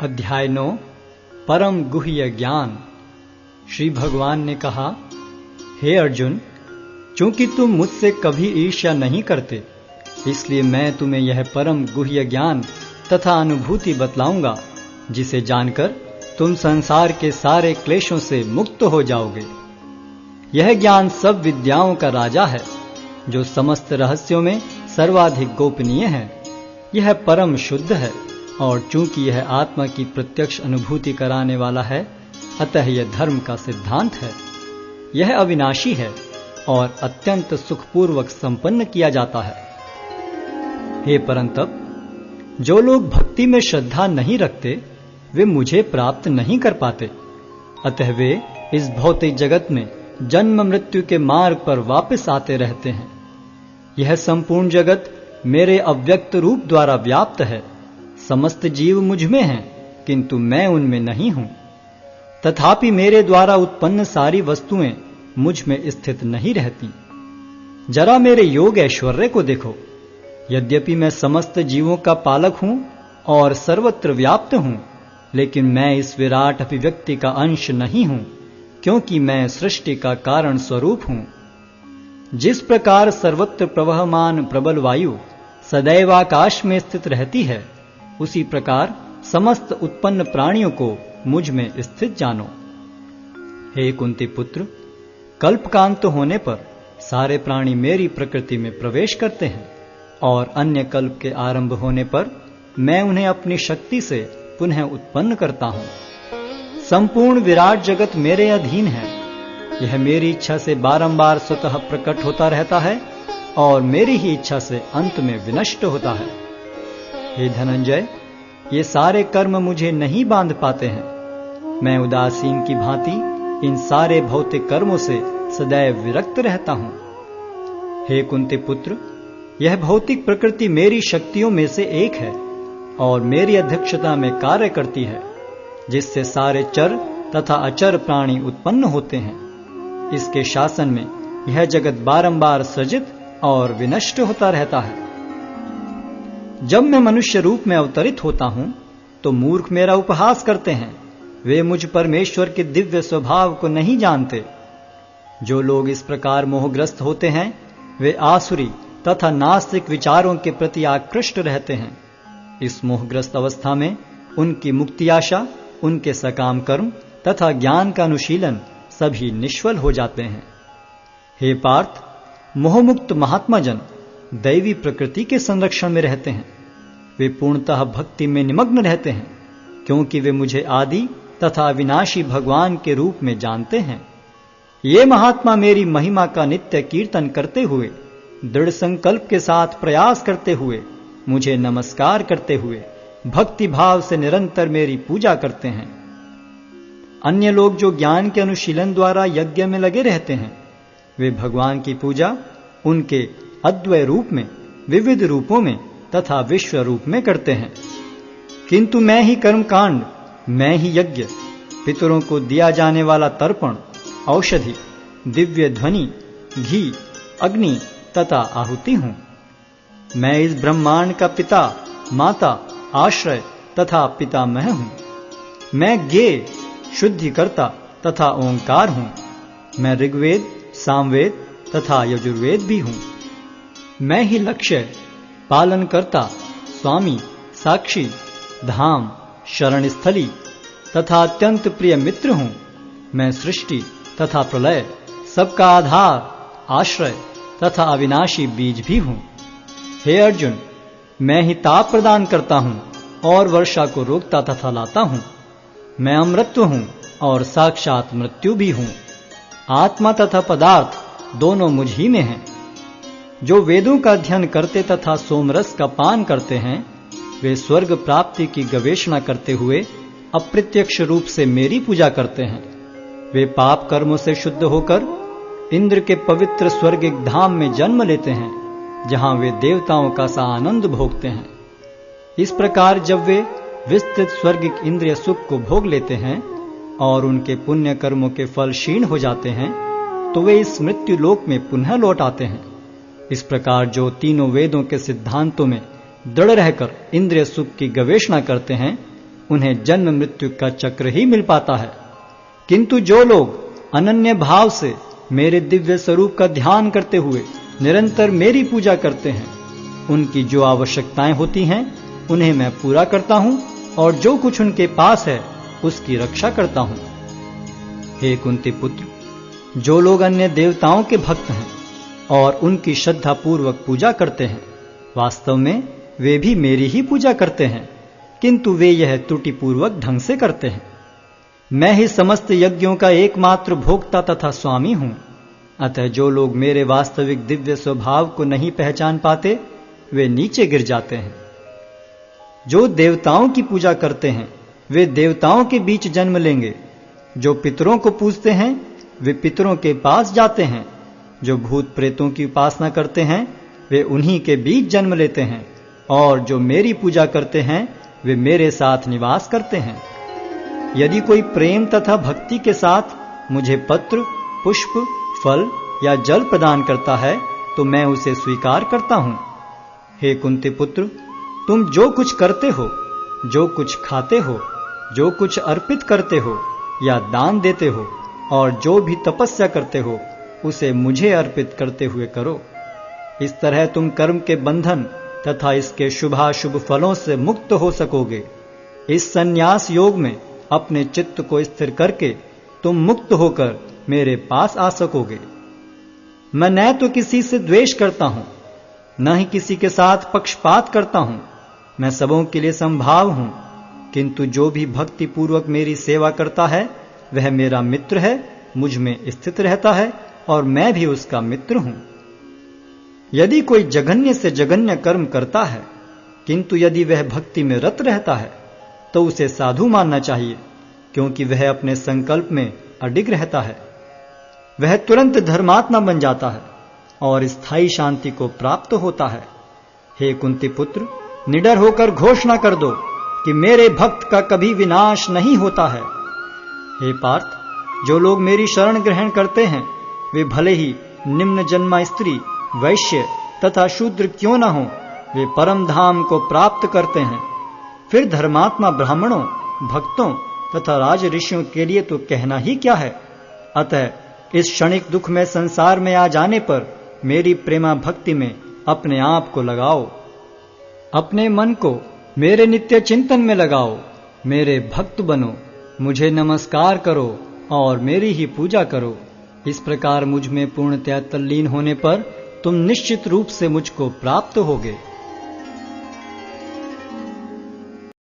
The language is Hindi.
अध्याय 9 परम गुह्य ज्ञान। श्री भगवान ने कहा, हे अर्जुन, चूंकि तुम मुझसे कभी ईर्ष्या नहीं करते, इसलिए मैं तुम्हें यह परम गुह्य ज्ञान तथा अनुभूति बतलाऊंगा, जिसे जानकर तुम संसार के सारे क्लेशों से मुक्त हो जाओगे। यह ज्ञान सब विद्याओं का राजा है, जो समस्त रहस्यों में सर्वाधिक गोपनीय है। यह परम शुद्ध है, और चूंकि यह आत्मा की प्रत्यक्ष अनुभूति कराने वाला है, अतः यह धर्म का सिद्धांत है। यह अविनाशी है और अत्यंत सुखपूर्वक संपन्न किया जाता है। हे परंतप, जो लोग भक्ति में श्रद्धा नहीं रखते, वे मुझे प्राप्त नहीं कर पाते। अतः वे इस भौतिक जगत में जन्म मृत्यु के मार्ग पर वापस आते रहते हैं। यह संपूर्ण जगत मेरे अव्यक्त रूप द्वारा व्याप्त है। समस्त जीव मुझ में हैं, किंतु मैं उनमें नहीं हूं। तथापि मेरे द्वारा उत्पन्न सारी वस्तुएं मुझ में स्थित नहीं रहती। जरा मेरे योग ऐश्वर्य को देखो। यद्यपि मैं समस्त जीवों का पालक हूं और सर्वत्र व्याप्त हूं, लेकिन मैं इस विराट अभिव्यक्ति का अंश नहीं हूं, क्योंकि मैं सृष्टि का कारण स्वरूप हूं। जिस प्रकार सर्वत्र प्रवहमान प्रबल वायु सदैव आकाश में स्थित रहती है, उसी प्रकार समस्त उत्पन्न प्राणियों को मुझ में स्थित जानो। हे कुंती पुत्र, कल्पकांत होने पर सारे प्राणी मेरी प्रकृति में प्रवेश करते हैं, और अन्य कल्प के आरंभ होने पर मैं उन्हें अपनी शक्ति से पुनः उत्पन्न करता हूं। संपूर्ण विराट जगत मेरे अधीन है। यह मेरी इच्छा से बारंबार स्वतः प्रकट होता रहता है और मेरी ही इच्छा से अंत में विनष्ट होता है। हे धनंजय, ये सारे कर्म मुझे नहीं बांध पाते हैं। मैं उदासीन की भांति इन सारे भौतिक कर्मों से सदैव विरक्त रहता हूं। हे कुंती पुत्र, यह भौतिक प्रकृति मेरी शक्तियों में से एक है और मेरी अध्यक्षता में कार्य करती है, जिससे सारे चर तथा अचर प्राणी उत्पन्न होते हैं। इसके शासन में यह जगत बारंबार सृजित और विनष्ट होता रहता है। जब मैं मनुष्य रूप में अवतरित होता हूं, तो मूर्ख मेरा उपहास करते हैं। वे मुझ परमेश्वर के दिव्य स्वभाव को नहीं जानते। जो लोग इस प्रकार मोहग्रस्त होते हैं, वे आसुरी तथा नास्तिक विचारों के प्रति आकृष्ट रहते हैं। इस मोहग्रस्त अवस्था में उनकी मुक्ति आशा, उनके सकाम कर्म तथा ज्ञान का अनुशीलन सभी निष्फल हो जाते हैं। हे पार्थ, मोहमुक्त महात्मा जन दैवी प्रकृति के संरक्षण में रहते हैं। वे पूर्णतः भक्ति में निमग्न रहते हैं, क्योंकि वे मुझे आदि तथा विनाशी भगवान के रूप में जानते हैं। ये महात्मा मेरी महिमा का नित्य कीर्तन करते हुए, दृढ़ संकल्प के साथ प्रयास करते हुए, मुझे नमस्कार करते हुए भक्ति भाव से निरंतर मेरी पूजा करते हैं। अन्य लोग जो ज्ञान के अनुशीलन द्वारा यज्ञ में लगे रहते हैं, वे भगवान की पूजा उनके अद्वय रूप में, विविध रूपों में तथा विश्व रूप में करते हैं। किंतु मैं ही कर्मकांड, मैं ही यज्ञ, पितरों को दिया जाने वाला तर्पण, औषधि, दिव्य ध्वनि, घी, अग्नि तथा आहुति हूं। मैं इस ब्रह्मांड का पिता, माता, आश्रय तथा पितामह हूं। मैं ज्ञेय, शुद्धिकर्ता तथा ओंकार हूं। मैं ऋग्वेद, सामवेद तथा यजुर्वेद भी हूं। मैं ही लक्ष्य, पालनकर्ता, स्वामी, साक्षी, धाम, शरण स्थली तथा अत्यंत प्रिय मित्र हूं। मैं सृष्टि तथा प्रलय, सबका आधार, आश्रय तथा अविनाशी बीज भी हूं। हे अर्जुन, मैं ही ताप प्रदान करता हूं और वर्षा को रोकता तथा लाता हूं। मैं अमृतत्व हूं और साक्षात मृत्यु भी हूं। आत्मा तथा पदार्थ दोनों मुझ ही में हैं। जो वेदों का अध्ययन करते तथा सोमरस का पान करते हैं, वे स्वर्ग प्राप्ति की गवेषणा करते हुए अप्रत्यक्ष रूप से मेरी पूजा करते हैं। वे पाप कर्मों से शुद्ध होकर इंद्र के पवित्र स्वर्गिक धाम में जन्म लेते हैं, जहां वे देवताओं का सा आनंद भोगते हैं। इस प्रकार जब वे विस्तृत स्वर्गिक इंद्रिय सुख को भोग लेते हैं और उनके पुण्य कर्मों के फल क्षीण हो जाते हैं, तो वे इस मृत्यु लोक में पुनः लौट आते हैं। इस प्रकार जो तीनों वेदों के सिद्धांतों में दृढ़ रहकर इंद्रिय सुख की गवेषणा करते हैं, उन्हें जन्म मृत्यु का चक्र ही मिल पाता है। किंतु जो लोग अनन्य भाव से मेरे दिव्य स्वरूप का ध्यान करते हुए निरंतर मेरी पूजा करते हैं, उनकी जो आवश्यकताएं होती हैं उन्हें मैं पूरा करता हूं और जो कुछ उनके पास है उसकी रक्षा करता हूं। हे कुंती पुत्र, जो लोग अन्य देवताओं के भक्त हैं और उनकी श्रद्धा पूर्वक पूजा करते हैं, वास्तव में वे भी मेरी ही पूजा करते हैं, किंतु वे यह त्रुटिपूर्वक ढंग से करते हैं। मैं ही समस्त यज्ञों का एकमात्र भोक्ता तथा स्वामी हूं। अतः जो लोग मेरे वास्तविक दिव्य स्वभाव को नहीं पहचान पाते, वे नीचे गिर जाते हैं। जो देवताओं की पूजा करते हैं वे देवताओं के बीच जन्म लेंगे। जो पितरों को पूजते हैं वे पितरों के पास जाते हैं। जो भूत प्रेतों की उपासना करते हैं वे उन्हीं के बीच जन्म लेते हैं। और जो मेरी पूजा करते हैं वे मेरे साथ निवास करते हैं। यदि कोई प्रेम तथा भक्ति के साथ मुझे पत्र, पुष्प, फल या जल प्रदान करता है तो मैं उसे स्वीकार करता हूं। हे कुंती पुत्र, तुम जो कुछ करते हो, जो कुछ खाते हो, जो कुछ अर्पित करते हो या दान देते हो और जो भी तपस्या करते हो उसे मुझे अर्पित करते हुए करो। इस तरह तुम कर्म के बंधन तथा इसके शुभाशुभ फलों से मुक्त हो सकोगे। इस संन्यास योग में अपने चित्त को स्थिर करके तुम मुक्त होकर मेरे पास आ सकोगे। मैं न तो किसी से द्वेष करता हूं, न ही किसी के साथ पक्षपात करता हूं। मैं सबों के लिए संभाव हूं, किंतु जो भी भक्ति पूर्वक मेरी सेवा करता है वह मेरा मित्र है, मुझ में स्थित रहता है और मैं भी उसका मित्र हूं। यदि कोई जघन्य से जघन्य कर्म करता है, किंतु यदि वह भक्ति में रत रहता है तो उसे साधु मानना चाहिए, क्योंकि वह अपने संकल्प में अडिग रहता है। वह तुरंत धर्मात्मा बन जाता है और स्थायी शांति को प्राप्त होता है। हे कुंती पुत्र, निडर होकर घोषणा कर दो कि मेरे भक्त का कभी विनाश नहीं होता है। हे पार्थ, जो लोग मेरी शरण ग्रहण करते हैं वे भले ही निम्न जन्मा स्त्री, वैश्य तथा शूद्र क्यों न हो, वे परम धाम को प्राप्त करते हैं। फिर धर्मात्मा ब्राह्मणों, भक्तों तथा राज ऋषियों के लिए तो कहना ही क्या है। अतः इस क्षणिक दुख में संसार में आ जाने पर मेरी प्रेमा भक्ति में अपने आप को लगाओ। अपने मन को मेरे नित्य चिंतन में लगाओ। मेरे भक्त बनो, मुझे नमस्कार करो और मेरी ही पूजा करो। इस प्रकार मुझ में पूर्णतया तल्लीन होने पर तुम निश्चित रूप से मुझको प्राप्त होगे।